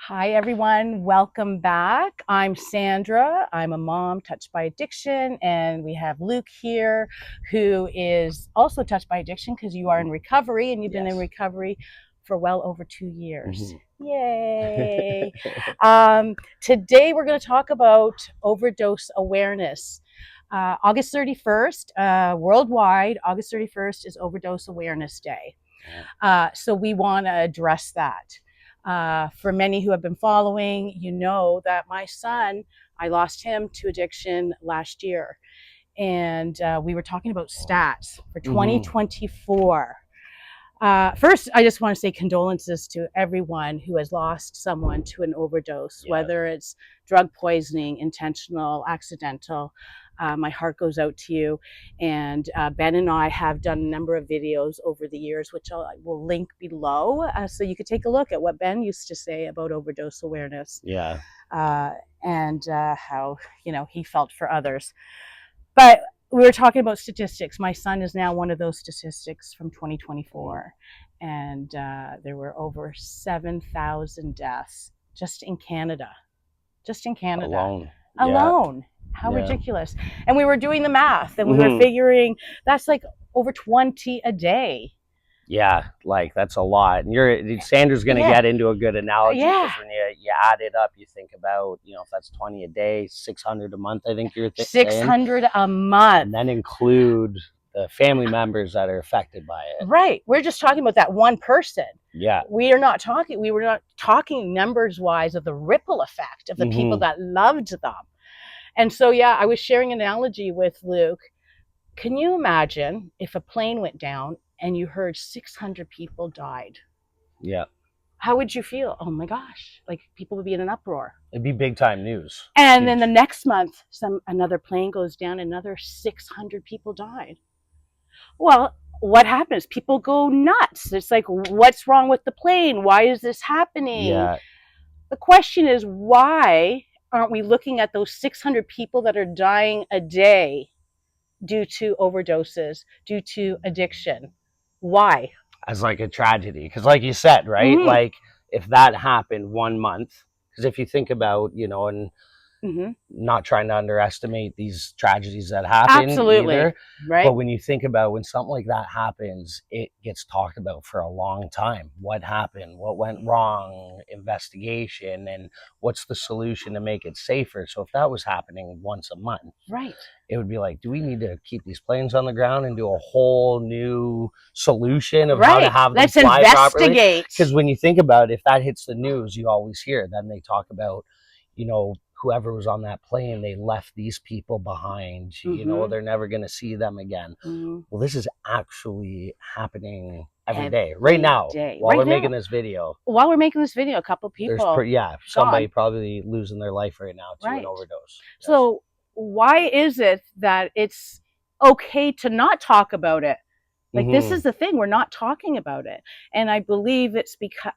Hi, everyone. Welcome back. I'm Sandra. I'm a mom touched by addiction, and we have Luke here, who is also touched by addiction because you are in recovery, and you've been in Yes. recovery for well over 2 years. Mhm. Yay. Today, we're going to talk about overdose awareness. August 31st, worldwide, August 31st is Overdose Awareness Day. So we want to address that. For many who have been following, you know that my son, I lost him to addiction last year. And we were talking about stats for Mhm. 2024. First, I just want to say condolences to everyone who has lost someone to an overdose, Yeah. whether it's drug poisoning, intentional, accidental. My heart goes out to you. And Ben and I have done a number of videos over the years, which I will link below, so you could take a look at what Ben used to say about overdose awareness, Yeah. uh, and how he felt for others. But we were talking about statistics. My son is now one of those statistics from Mm. 2024, and there were over 7,000 deaths just in Canada. Just in Canada Alone. Yeah. alone. How Yeah. ridiculous. And we were doing the math, and we were Mhm. figuring that's like over 20 a day. Yeah. Like that's a lot. And Sandra's going to Yeah. get into a good analogy Yeah. because when you add it up, you think about if that's 20 a day, 600 a month. I think you're saying, 600 a month. and then include the family members that are affected by it. Right. We're just talking about that one person. Yeah. We were not talking numbers wise of the ripple effect of the people Mhm. that loved them. And so, yeah, I was sharing an analogy with Luke. Can you imagine if a plane went down and you heard 600 people died? Yeah. How would you feel? Oh my gosh, like people would be in an uproar. It'd be big time news. And then the Huge. next month, another plane goes down, another 600 people died. Well, what happens? People go nuts. It's like, what's wrong with the plane? Why is this happening? Yeah. The question is, why aren't we looking at those 600 people that are dying a day due to overdoses, due to addiction? Why? As like a tragedy, because like you said, right, Mm-hmm. like if that happened 1 month, because if you think about and Mm-hmm. not trying to underestimate these tragedies that happen Absolutely. either, Right? but when you think about when something like that happens, it gets talked about for a long time. What happened, what went wrong, investigation, and what's the solution to make it safer. So if that was happening once a month, Right. it would be like, do we need to keep these planes on the ground and do a whole new solution of how to Right. have them Let's fly properly? investigate. Because when you think about it, if that hits the news, you always hear, then they talk about, whoever was on that plane, they left these people behind, Mm-hmm. they're never going to see them again. Mm-hmm. Well, this is actually happening every day, right Every now, day. while Right we're now. making this video. While we're making this video, a couple people Somebody gone. probably losing their life right now to an Right. overdose. Yes. So why is it that it's okay to not talk about it? Like, this Mm-hmm. is the thing, we're not talking about it. And I believe it's because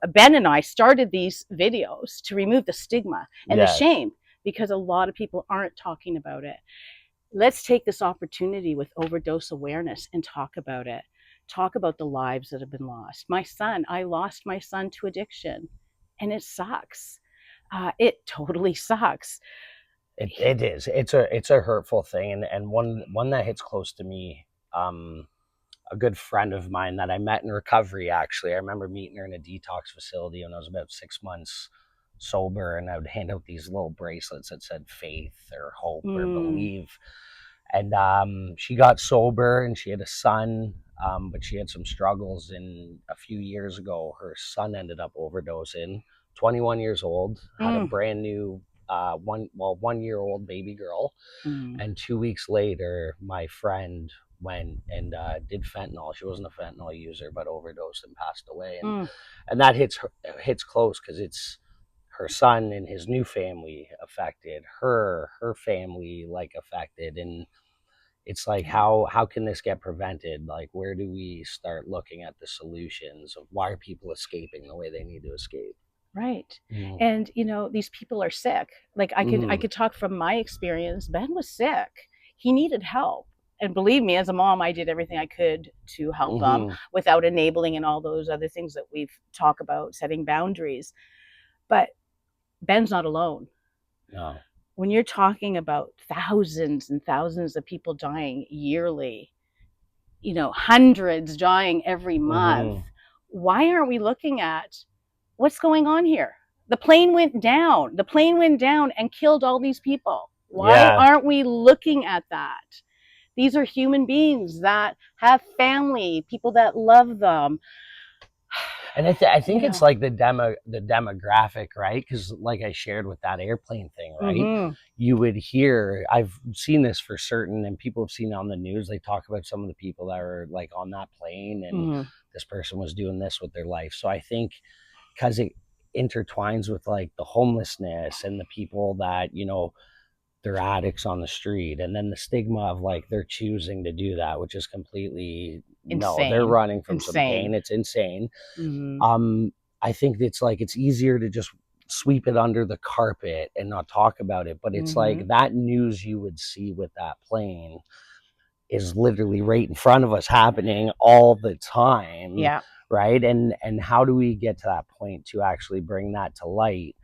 Ben and I started these videos to remove the stigma and the Yes. shame, because a lot of people aren't talking about it. Let's take this opportunity with overdose awareness and talk about it. Talk about the lives that have been lost. I lost my son to addiction, and it sucks. It totally sucks. It is. It's a hurtful thing, and one that hits close to me. A good friend of mine that I met in recovery. Actually, I remember meeting her in a detox facility when I was about 6 months sober, and I would hand out these little bracelets that said faith or hope or Mm, believe. And she got sober, and she had a son, but she had some struggles. And a few years ago, her son ended up overdosing. 21 years old, had a mm, brand new 1 year old baby girl, mm, and 2 weeks later, my friend went and did fentanyl. She wasn't a fentanyl user, but overdosed and passed away. And mm. and that hits close because it's her son and his new family affected, her family like affected, and it's like Yeah. how can this get prevented? Like, where do we start looking at the solutions of why are people escaping the way they need to escape? Right. Mm-hmm. And these people are sick. Like, I Mm-hmm. could talk from my experience. Ben was sick. He needed help. and believe me, as a mom, I did everything I could to help them Mm-hmm. without enabling and all those other things that we've talked about, setting boundaries. But Ben's not alone. No. When you're talking about thousands and thousands of people dying yearly, hundreds dying every month, Mm-hmm. why aren't we looking at what's going on here? The plane went down. The plane went down and killed all these people. Why Yeah. aren't we looking at that? These are human beings that have family, people that love them. And I think You it's know. like the demographic, right? Because like I shared with that airplane thing, right? Mm-hmm. You would hear, I've seen this for certain, and people have seen it on the news. They talk about some of the people that were like on that plane, and Mm-hmm. this person was doing this with their life. So I think because it intertwines with like the homelessness and the people that they're addicts on the street, and then the stigma of like they're choosing to do that, which is completely no, they're Insane. running from some Insane. pain. It's insane. Mm-hmm. um I think it's like it's easier to just sweep it under the carpet and not talk about it, but it's Mm-hmm. like that news you would see with that plane is literally right in front of us happening all the time, Yeah. right? And how do we get to that point to actually bring that to light?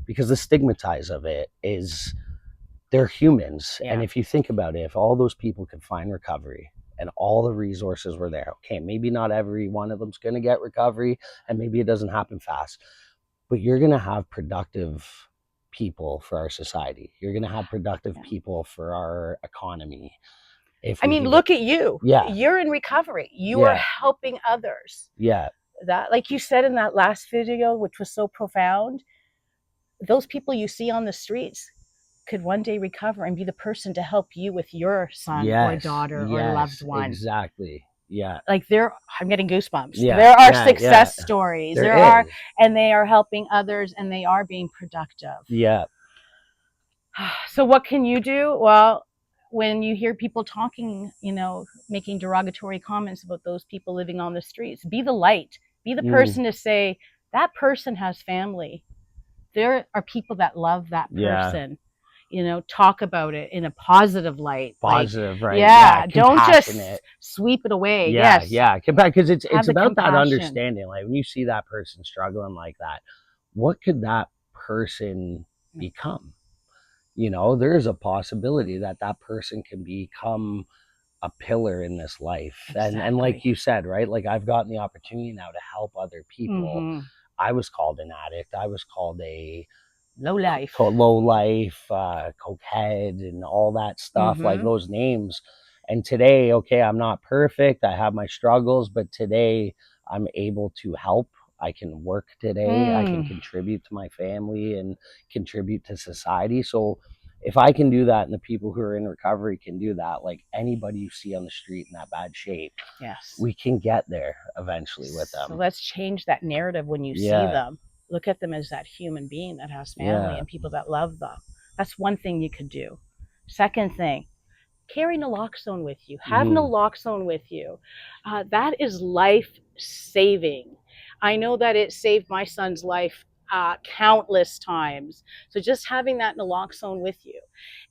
Because the stigmatize of it is they're humans. And Yeah. if you think about it, if all those people could find recovery and all the resources were there, okay, maybe not every one of them's going to get recovery, and maybe it doesn't happen fast, but you're going to have productive people for our society. You're going to have productive Yeah. people for our economy. If I we mean, can get, look at you. yeah, You're in recovery. You are yeah, helping others. yeah, That, like you said in that last video, which was so profound, those people you see on the streets could one day recover and be the person to help you with your son or yes, daughter or loved yes, one. exactly. Yeah, Like I'm getting goosebumps. yeah, There are yeah, yeah. success stories. There There are, is. and they are helping others and they are being productive. Yeah. So what can you do? Well, when you hear people talking, making derogatory comments about those people living on the streets, be the light. Be the Mm, person to say, that person has family. There are people that love that yeah. person. Talk about it in a positive light. Like, Positive, right? Yeah, yeah, don't just compassionate. sweep it away. Yeah, Yes, yeah, because have it's the about that compassion. understanding. Like when you see that person struggling like that, what could that person become? There's a possibility that that person can become a pillar in this life. And like Exactly. you said, right? Like I've gotten the opportunity now to help other people. Mm-hmm. I was called an addict. I was called a Low life. low life, cokehead, and all that stuff, like Mm-hmm. those names. And today, okay, I'm not perfect. I have my struggles, but today I'm able to help. I can work today. I can Mm. contribute to my family and contribute to society. So if I can do that and the people who are in recovery can do that, like anybody you see on the street in that bad shape, Yes. we can get there eventually with So them. let's change that narrative when you see Yeah. them. Look at them as that human being that has family Yeah. and people that love them. That's one thing you could do. Second thing, carry naloxone with you. Have Mm-hmm. naloxone with you. That is life saving. I know that it saved my son's life countless times. So just having that naloxone with you.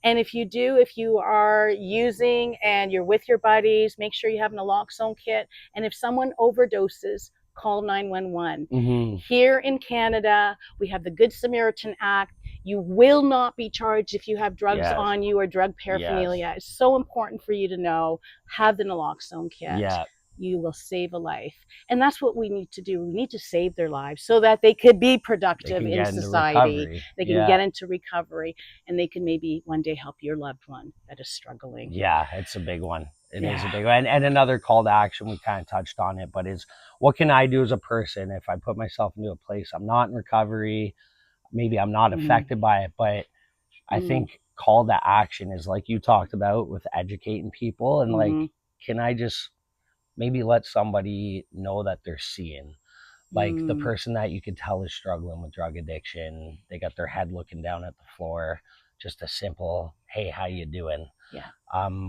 And if you are using and you're with your buddies, make sure you have a naloxone kit. And if someone overdoses, call 911. Mm-hmm. Here in Canada, we have the Good Samaritan Act. You will not be charged if you have drugs Yes. on you or drug Yes. paraphernalia. It's so important for you to know. Have the naloxone kit. Yeah. You will save a life. And that's what we need to do. We need to save their lives so that they could be They productive can in get into society. recovery. They can Yeah. get into recovery and they can maybe one day help your loved one that is struggling. Yeah, it's a big one. It is a Yeah. big one. And another call to action, we kind of touched on it, but is what can I do as a person if I put myself into a place I'm not in recovery? Maybe I'm not Mm-hmm. affected by it, but I Mm-hmm. think call to action is like you talked about with educating people, and like, Mm-hmm. can I just maybe let somebody know that they're seeing? Like the Mm. person that you could tell is struggling with drug addiction, they got their head looking down at the floor, just a simple, hey, how you doing? Yeah.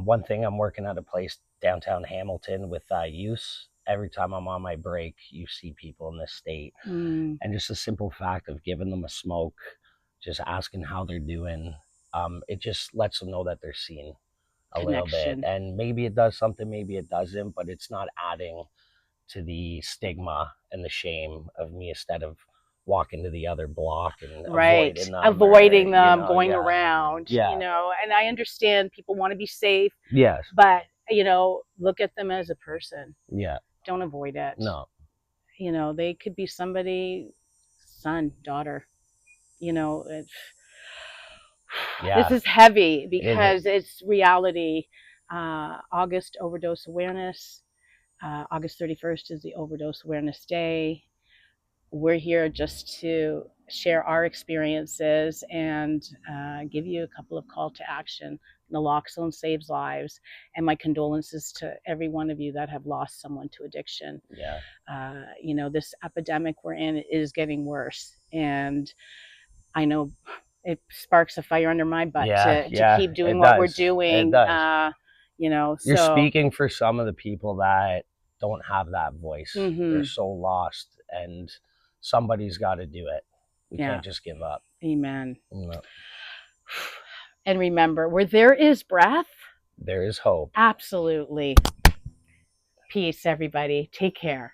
One thing, I'm working at a place downtown Hamilton with youth. Every time I'm on my break, you see people in this state, Mm. and just a simple fact of giving them a smoke, just asking how they're doing, it just lets them know that they're seen. a little bit. connection. And maybe it does something, maybe it doesn't, but it's not adding to the stigma and the shame of me instead of walking to the other block and Right. avoiding them, or Avoiding them, going yeah, around, yeah, and I understand people want to be safe, yes, but, look at them as a person. yeah, Don't avoid it. no, They could be somebody, son, daughter, you know, it, this yeah, is heavy it is, because it's reality. August overdose awareness. August 31st is the Overdose Awareness Day. We're here just to share our experiences and give you a couple of call to action. Naloxone saves lives, and my condolences to every one of you that have lost someone to addiction. yeah, This epidemic we're in is getting worse, and I know it sparks a fire under my butt yeah, to yeah, keep doing it what we're does, it doing. does. You're So speaking for some of the people that don't have that voice. They're mm-hmm, so lost, and somebody's got to do it. We yeah, can't just give up. amen. No. And remember, where there is breath, There is hope. absolutely. Peace, everybody. Take care.